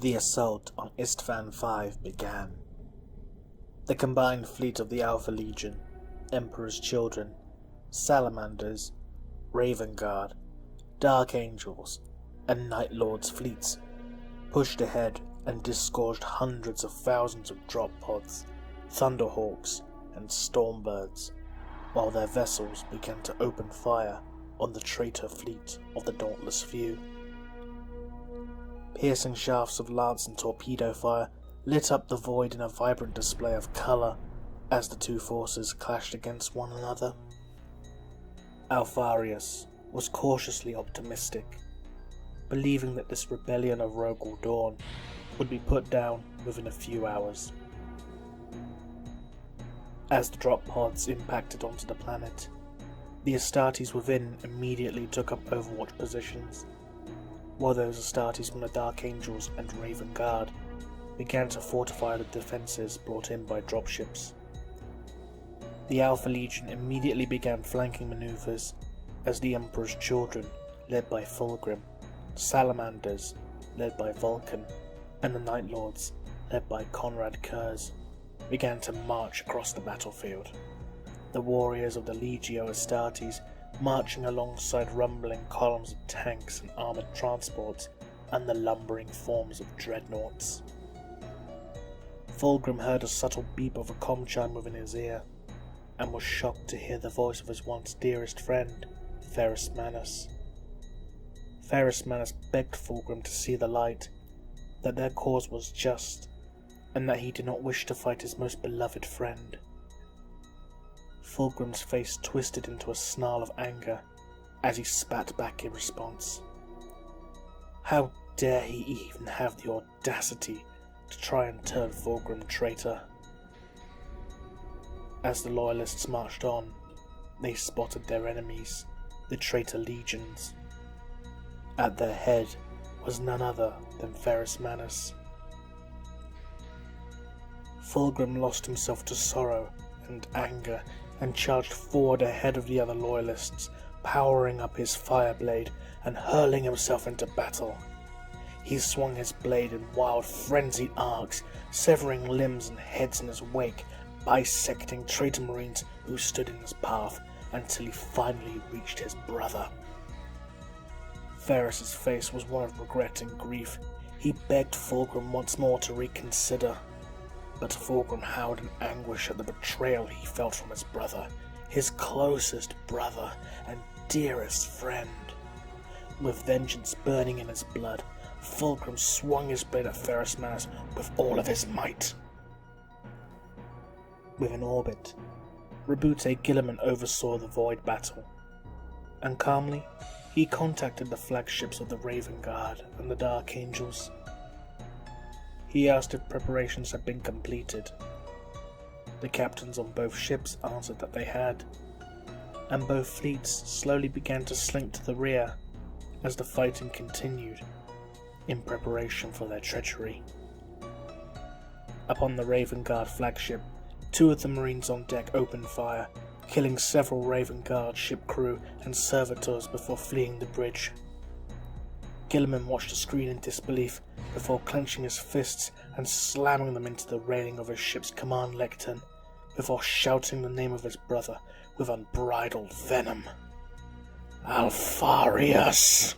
The assault on Istvaan V began. The combined fleet of the Alpha Legion, Emperor's Children, Salamanders, Raven Guard, Dark Angels, and Night Lord's fleets pushed ahead and disgorged hundreds of thousands of drop pods, thunderhawks, and stormbirds, while their vessels began to open fire on the traitor fleet of the Dauntless Few. Piercing shafts of lance and torpedo fire lit up the void in a vibrant display of colour as the two forces clashed against one another. Alfarius was cautiously optimistic, believing that this rebellion of Rogel Dawn would be put down within a few hours. As the drop pods impacted onto the planet, the Astartes within immediately took up overwatch positions, while those Astartes from the Dark Angels and Raven Guard began to fortify the defences brought in by dropships. The Alpha Legion immediately began flanking manoeuvres as the Emperor's Children, led by Fulgrim, Salamanders, led by Vulcan, and the Night Lords, led by Conrad Kurz, began to march across the battlefield. The warriors of the Legio Astartes marching alongside rumbling columns of tanks and armoured transports and the lumbering forms of dreadnoughts. Fulgrim heard a subtle beep of a comm chime within his ear, and was shocked to hear the voice of his once dearest friend, Ferrus Manus. Ferrus Manus begged Fulgrim to see the light, that their cause was just, and that he did not wish to fight his most beloved friend. Fulgrim's face twisted into a snarl of anger as he spat back in response. How dare he even have the audacity to try and turn Fulgrim traitor? As the Loyalists marched on, they spotted their enemies, the traitor legions. At their head was none other than Ferrus Manus. Fulgrim lost himself to sorrow and anger and charged forward ahead of the other Loyalists, powering up his fireblade and hurling himself into battle. He swung his blade in wild, frenzied arcs, severing limbs and heads in his wake, bisecting traitor marines who stood in his path until he finally reached his brother. Ferrus's face was one of regret and grief. He begged Fulgrim once more to reconsider, but Fulgrim howled in anguish at the betrayal he felt from his brother, his closest brother and dearest friend. With vengeance burning in his blood, Fulgrim swung his blade at Ferrus Manus with all of his might. Within orbit, Rabute Gilliman oversaw the void battle, and calmly he contacted the flagships of the Raven Guard and the Dark Angels. He asked if preparations had been completed. The captains on both ships answered that they had, and both fleets slowly began to slink to the rear as the fighting continued in preparation for their treachery. Upon the Raven Guard flagship, two of the Marines on deck opened fire, killing several Raven Guard ship crew and servitors before fleeing the bridge. Gilliman watched the screen in disbelief before clenching his fists and slamming them into the railing of his ship's command lectern, before shouting the name of his brother with unbridled venom. Alfarius!